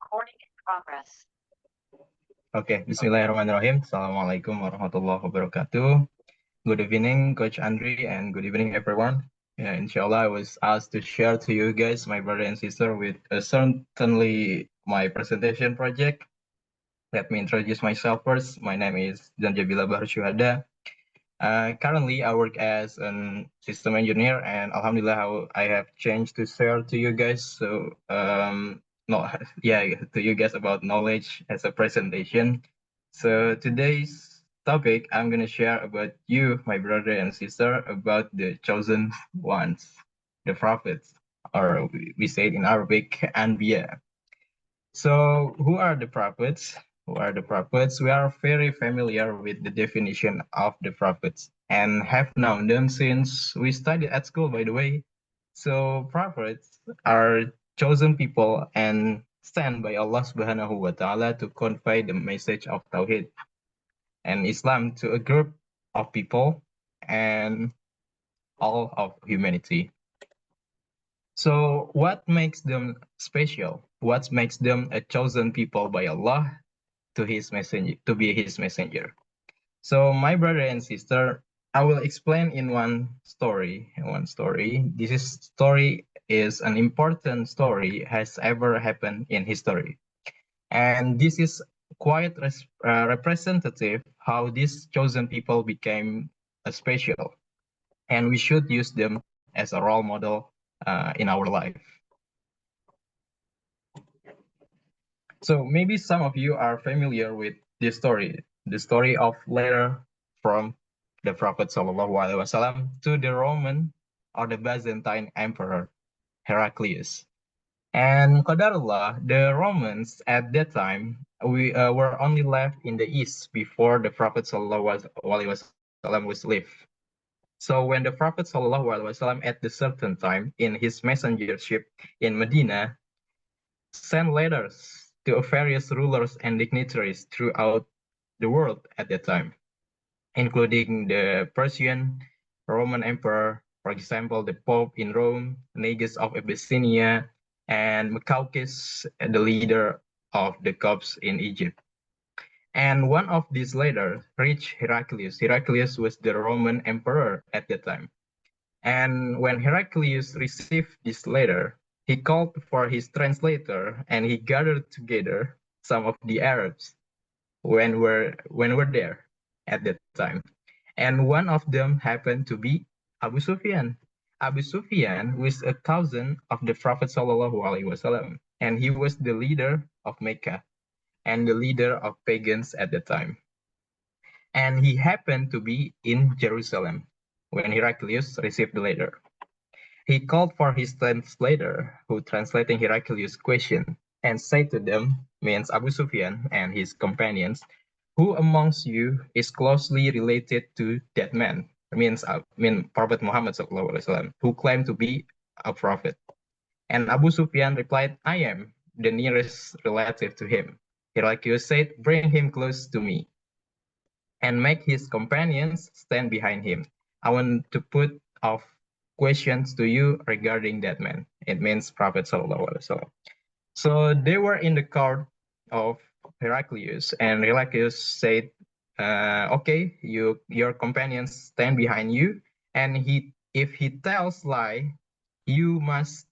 Recording in progress. Oke, Bismillahirrahmanirrahim. Assalamualaikum warahmatullahi wabarakatuh. Good evening, Coach Andri, and good evening, everyone. Yeah, inshallah, I was asked to share to you guys, my brother and sister, with certainly my presentation project. Let me introduce myself first. My name is Zanjabila Bahar Syuhada. Currently, I work as a system engineer, and alhamdulillah, I have changed to share to you guys. So, no, yeah, to you guys about knowledge as a presentation. So today's topic, I'm gonna share about you, my brother and sister, about the chosen ones, the prophets, or we say it in Arabic, Anbiya. So, who are the prophets? Who are the prophets? We are very familiar with the definition of the prophets and have known them since we studied at school, by the way. So, prophets are chosen people and sent by Allah Subhanahu wa Ta'ala to convey the message of Tawhid and Islam to a group of people and all of humanity. So, what makes them special? What makes them a chosen people by Allah to His messenger, to be His messenger? So, my brother and sister, I will explain in one story. This story is an important story has ever happened in history, and this is quite representative how these chosen people became special, and we should use them as a role model in our life. So maybe some of you are familiar with this story, the story of letter from the Prophet Wasallam to the Roman or the Byzantine Emperor Heraclius. And Qadarullah, the Romans at that time were only left in the east before the Prophet Wasallam was live. So when the Prophet Wasallam at the certain time in his messengership in Medina sent letters to various rulers and dignitaries throughout the world at that time, including the Persian, Roman Emperor, for example, the Pope in Rome, Negus of Abyssinia, and Mukaukis, the leader of the Copts in Egypt. And one of these letters reached Heraclius. Heraclius was the Roman emperor at that time. And when Heraclius received this letter, he called for his translator and he gathered together some of the Arabs when we're there at that time. And one of them happened to be Abu Sufyan. Abu Sufyan was a cousin of the Prophet Wasallam, and he was the leader of Mecca and the leader of pagans at the time. And he happened to be in Jerusalem when Heraclius received the letter. He called for his translator, who translated Heraclius' question, and said to them, means Abu Sufyan and his companions, who amongst you is closely related to that man? Means Prophet Muhammad SAW, who claimed to be a prophet. And Abu Sufyan replied, I am the nearest relative to him. Heraclius said, bring him close to me and make his companions stand behind him. I want to put off questions to you regarding that man. It means Prophet Sallallahu Alaihi Wasallam. So they were in the court of Heraclius, and Heraclius said, "Okay, your companions stand behind you, and if he tells lie, you must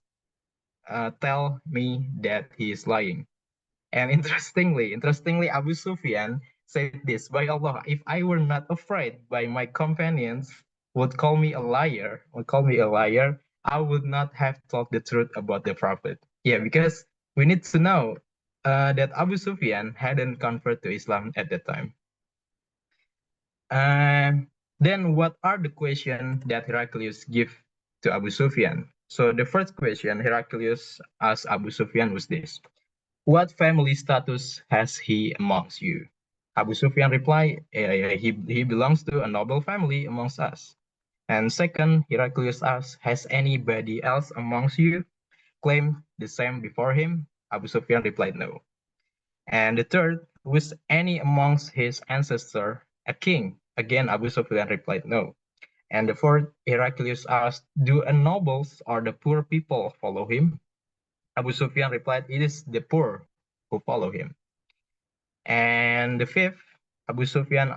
tell me that he is lying." And interestingly, Abu Sufyan said this, by Allah, if I were not afraid by my companions would call me a liar, I would not have told the truth about the Prophet. Yeah, because we need to know that Abu Sufyan hadn't converted to Islam at that time. Then what are the questions that Heraclius give to Abu Sufyan? So the first question Heraclius asked Abu Sufyan was this: what family status has he amongst you? Abu Sufyan replied, he belongs to a noble family amongst us. And second, Heraclius asked, has anybody else amongst you claimed the same before him? Abu Sufyan replied, no. And the third, was any amongst his ancestors a king? Again, Abu Sufyan replied, no. And the fourth, Heraclius asked, do the nobles or the poor people follow him? Abu Sufyan replied, it is the poor who follow him. And the fifth, Abu Sufyan,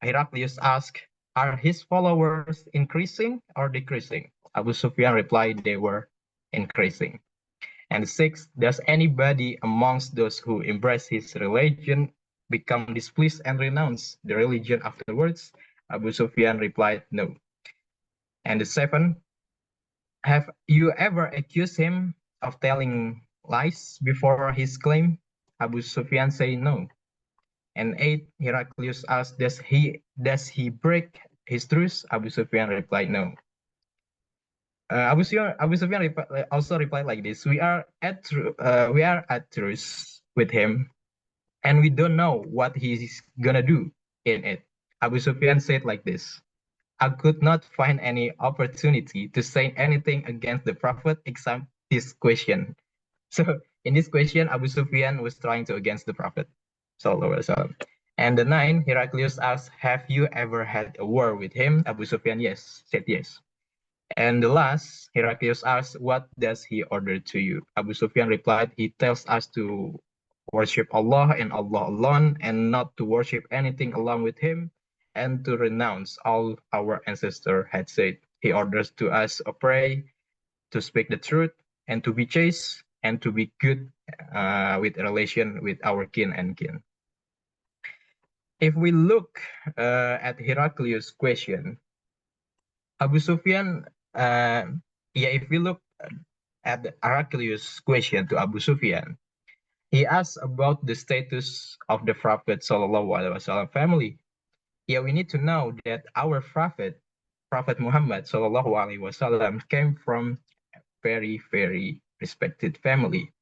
Heraclius asked, are his followers increasing or decreasing? Abu Sufyan replied they were increasing. And the sixth, does anybody amongst those who embrace his religion become displeased and renounce the religion afterwards? Abu Sufyan replied no. And the seventh, have you ever accused him of telling lies before his claim? Abu Sufyan said no. And eight, Heraclius asked, does he break his truce? Abu Sufyan replied no. Abu Sufyan also replied like this: we are at truce with him, and we don't know what he's gonna do in it. Abu Sufyan said like this: I could not find any opportunity to say anything against the Prophet except this question. So in this question, Abu Sufyan was trying to against the Prophet. And the nine, Heraclius asked, have you ever had a war with him? Abu Sufyan said yes. And the last, Heraclius asked, what does he order to you? Abu Sufyan replied, he tells us to worship Allah and Allah alone, and not to worship anything along with him, and to renounce all our ancestor had said. He orders to us to pray, to speak the truth, and to be chaste, and to be good with relation with our kin and kin. If we look at Heraclius' question, Abu Sufyan, if we look at Heraclius' question to Abu Sufyan, he asked about the status of the Prophet Sallallahu Alaihi Wasallam family. Yeah, we need to know that our Prophet, Prophet Muhammad Sallallahu Alaihi Wasallam, came from a very, very respected family.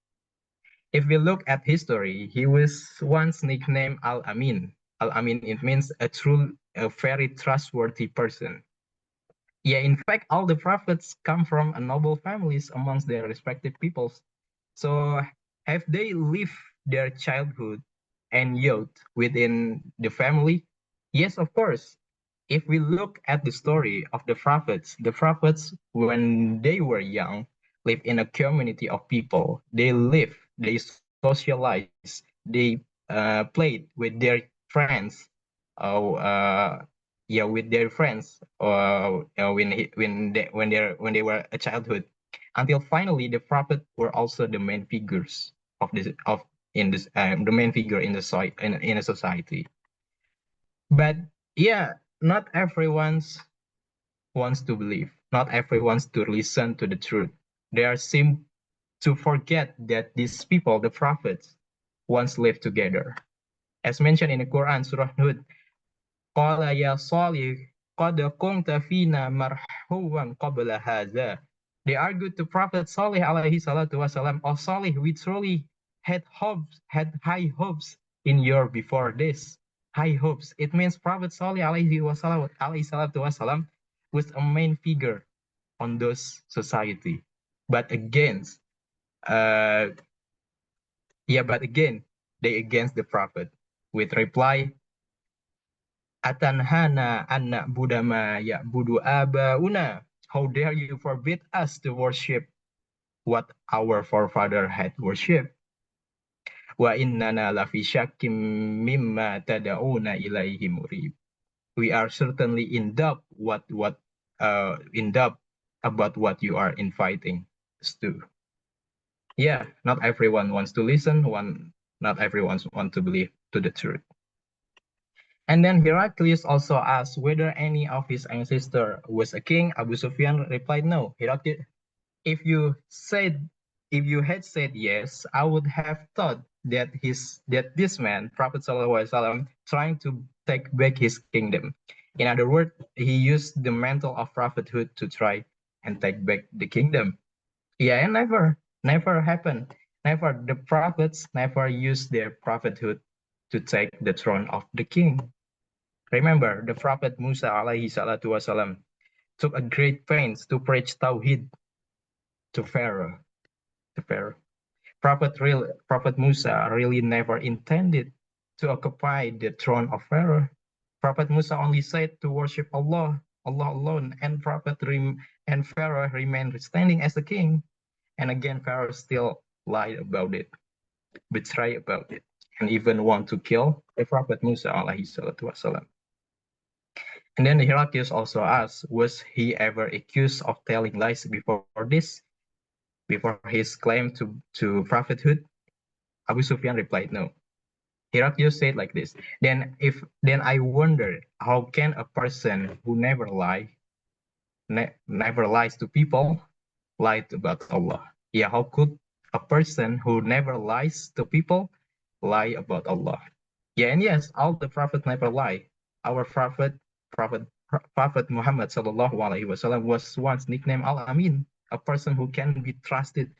If we look at history, he was once nicknamed Al-Amin. Al-Amin, it means a very trustworthy person. Yeah, in fact, all the prophets come from a noble families amongst their respective peoples. So have they lived their childhood and youth within the family? Yes, of course. If we look at the story of the prophets, when they were young, lived in a community of people. They lived, they socialized, they played with their friends, with their friends, when they were a childhood, until finally the prophet were also the main figures the main figure in in a society. But yeah, not everyone wants to believe. Not everyone wants to listen to the truth. They seem to forget that these people, the prophets, once lived together. As mentioned in the Quran, Surah Hud, قال يا صالح قد كنت فينا مرحوا قبل هذا. They argued to Prophet Salih alayhi salatu wasalam, "Oh Salih, we truly had high hopes in your before this." High hopes. It means Prophet Salih alayhi salatu wasalam was a main figure on those society. But again, they against the Prophet with reply, Atanhana anna budama ya budu abauna. How dare you forbid us to worship what our forefather had worshipped? Wa innana lafi shakkim mimma tada'una ilaihi murib. We are certainly in doubt about what you are inviting us to. Yeah, not everyone wants to listen. Not everyone wants to believe to the truth. And then Heraclius also asked whether any of his ancestors was a king. Abu Sufyan replied no. Heraclius, if you had said yes, I would have thought that this man, Prophet Sallallahu Alaihi Wasallam, trying to take back his kingdom. In other words, he used the mantle of prophethood to try and take back the kingdom. Yeah, and never happened. Never, the prophets never used their prophethood to take the throne of the king. Remember, the Prophet Musa alayhi salatu wasalam took a great pains to preach Tawhid to Pharaoh. Prophet Musa really never intended to occupy the throne of Pharaoh. Prophet Musa only said to worship Allah alone, and Pharaoh remained standing as the king. And again, Pharaoh still lied about it. betray about it, and even want to kill the Prophet Musa alaihi salatu wasalam. And then Heraclius also asked, was he ever accused of telling lies before this, before his claim to prophethood? Abu Sufyan replied, no. Heraclius said like this, then I wonder, how can a person who never lies to people, lie about Allah? Yeah, how could a person who never lies to people lie about Allah? Yeah, and yes, all the prophets never lie. Our Prophet Muhammad sallallahu alaihi wasallam was once nicknamed Al Amin, a person who can be trusted.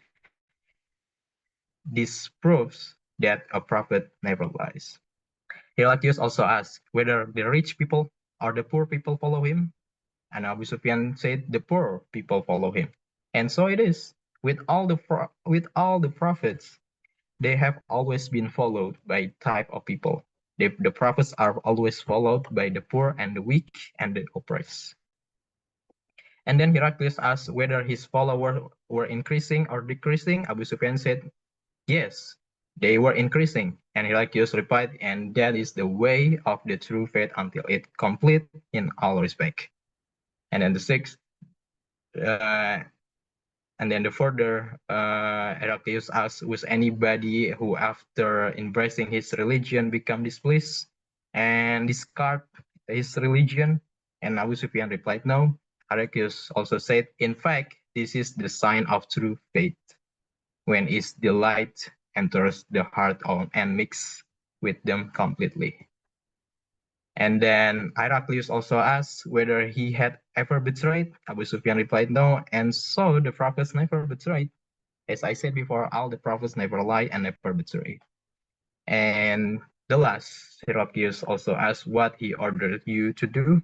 This proves that a prophet never lies. Heraclius also asked whether the rich people or the poor people follow him, and Abu Sufyan said the poor people follow him. And so it is with all the prophets. They have always been followed by type of people. The prophets are always followed by the poor and the weak and the oppressed. And then Heraclius asked whether his followers were increasing or decreasing. Abu Sufyan said, yes, they were increasing. And Heraclius replied, and that is the way of the true faith until it complete in all respect. And then the sixth, and then the further, Heraclius asked, was anybody who after embracing his religion become displeased and discard his religion? And Abu Sufyan replied, no. Heraclius also said, in fact, this is the sign of true faith, when its delight enters the heart and mix with them completely. And then Heraclius also asked whether he had ever betrayed. Abu Sufyan replied no, and so the prophets never betrayed. As I said before, all the prophets never lie and never betray. And the last, Heraclius also asked what he ordered you to do.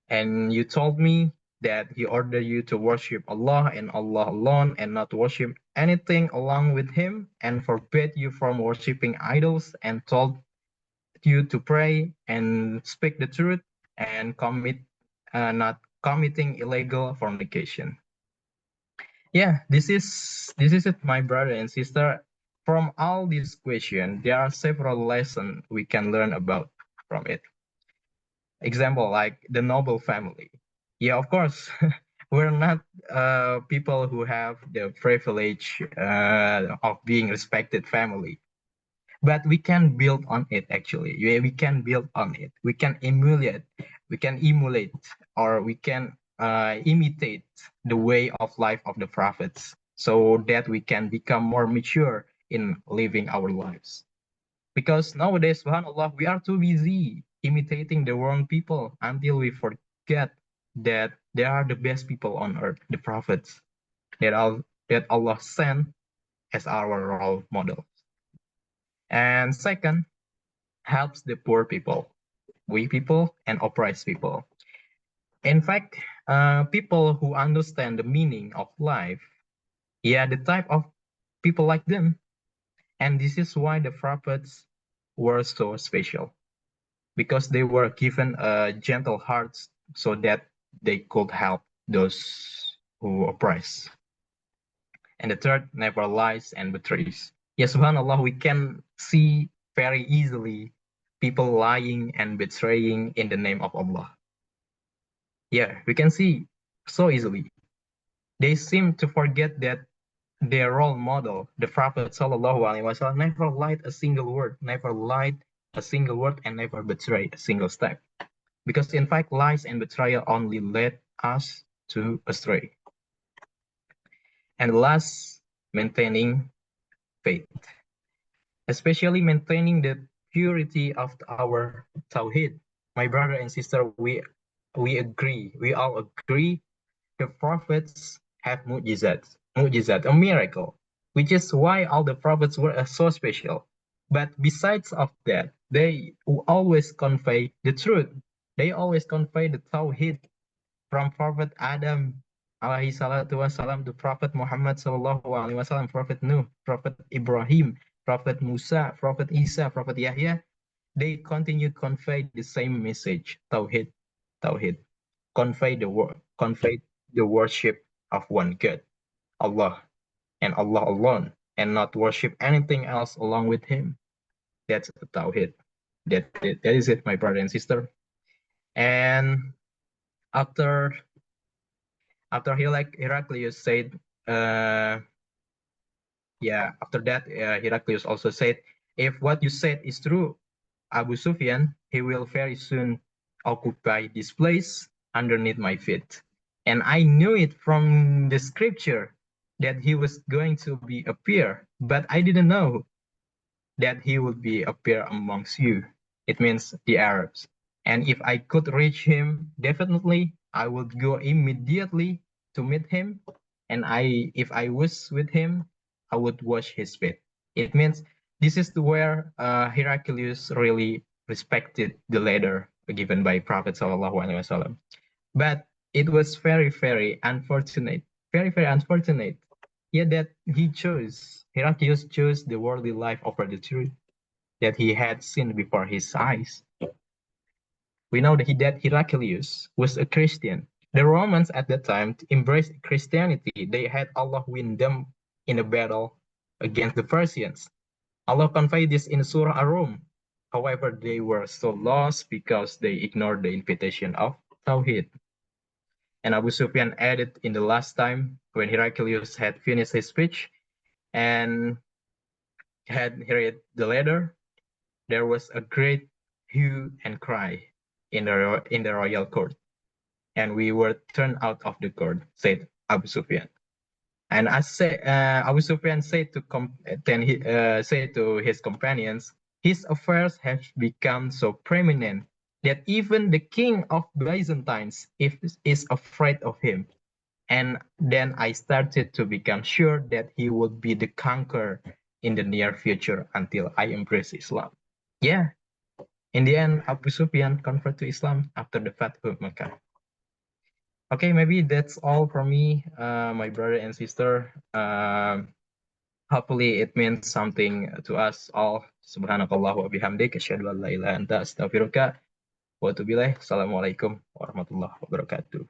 And you told me that he ordered you to worship Allah and Allah alone and not worship anything along with him, and forbade you from worshiping idols, and told you to pray and speak the truth and not committing illegal fornication. Yeah, this is it, my brother and sister. From all these questions, there are several lessons we can learn about from it. Example, like the noble family. Yeah, of course, we're not people who have the privilege of being respected family, but we can build on it. Actually, yeah, we can build on it. We can emulate, or we can imitate the way of life of the prophets, so that we can become more mature in living our lives. Because nowadays, subhanallah, we are too busy imitating the wrong people until we forget that they are the best people on earth, the prophets that Allah sent as our role model. And second, helps the poor people, weak people, and oppressed people. In fact, people who understand the meaning of life, yeah, the type of people like them. And this is why the prophets were so special, because they were given a gentle hearts so that they could help those who oppress. And the third, never lies and betrays. Yes, subhanallah, we can see very easily people lying and betraying in the name of Allah. Yeah, we can see so easily. They seem to forget that their role model, the Prophet Sallallahu Alaihi Wasallam, never lied a single word, and never betrayed a single step. Because in fact, lies and betrayal only led us to astray. And last, maintaining faith, especially maintaining the purity of our tawhid. My brother and sister, we all agree, the prophets have mu'jizat, a miracle, which is why all the prophets were so special. But besides of that, they always convey the truth. They always convey the tawhid, from Prophet Adam alaihi salatu wasalam to Prophet Muhammad sallallahu alaihi wasallam, Prophet Nuh, Prophet Ibrahim, Prophet Musa, Prophet Isa, Prophet Yahya. They continue to convey the same message, tawhid, convey the worship of one God, Allah, and Allah alone. and not worship anything else along with him. That's the Tawhid. That is it, my brother and sister. And after Heraclius said, uh, yeah, after that, Heraclius also said, if what you said is true, Abu Sufyan, he will very soon occupy this place underneath my feet. And I knew it from the scripture that he was going to be appear, but I didn't know that he would be appear amongst you. It means the Arabs. And if I could reach him, definitely I would go immediately to meet him. And if I was with him, I would wash his feet. It means this is where Heraclius really respected the letter given by Prophet Sallallahu Alaihi Wasallam. But it was very, very unfortunate, very unfortunate. Yet that Heraclius chose the worldly life over the truth that he had seen before his eyes. We know that Heraclius was a Christian. The Romans at that time embraced Christianity. They had Allah win them in a battle against the Persians. Allah conveyed this in Surah Ar-Rum. However, they were so lost because they ignored the invitation of Tawhid. And Abu Sufyan added in the last time when Heraclius had finished his speech and had read the letter, there was a great hue and cry in the royal court, and we were turned out of the court, said Abu Sufyan. And Abu Sufyan said to his companions, his affairs have become so prominent that even the king of Byzantines is afraid of him. And then I started to become sure that he would be the conqueror in the near future until I embrace Islam. Yeah, in the end, Abu Sufyan converted to Islam after the Fathu Makkah. Okay, maybe that's all from me, my brother and sister. Hopefully it means something to us all. Subhanakallah wa bihamdik, asyhadu an la ilaha anta astaghfiruka wa atubu ilaik. Assalamualaikum warahmatullahi wabarakatuh.